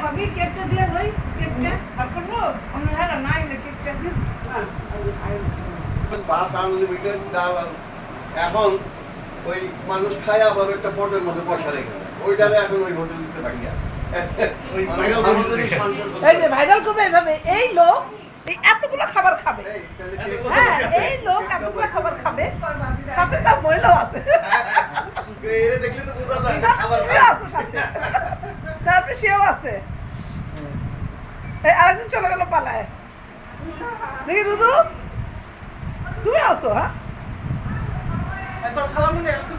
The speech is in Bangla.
ভাবি কেকটা দিয়ে লই কেকটা আর করব আমরা হারা নাই না কেকটা দিই বাস আনলিমিটেড ডাল এখন ওই মানুষ খায় আবার একটা পটের মধ্যে পয়সা রেখে দেয় ওইটারে এখন ওই হোটেল দিচ্ছে ভাইয়া ওই এই যে ভাইরাল করবে এইভাবে এই লোক এই এতগুলো খাবার খাবে হ্যাঁ এই লোক এতগুলো খাবার খাবে সাথে তার মহিলাও আছে এরে দেখলে তো বোঝা যায় খাবার আছে সাথে তারপরে সেও আছে এই আরেকজন চলে গেল পালায় দেখি রুদু তুমি আসো হ্যাঁ তোর খালামুনি আসতো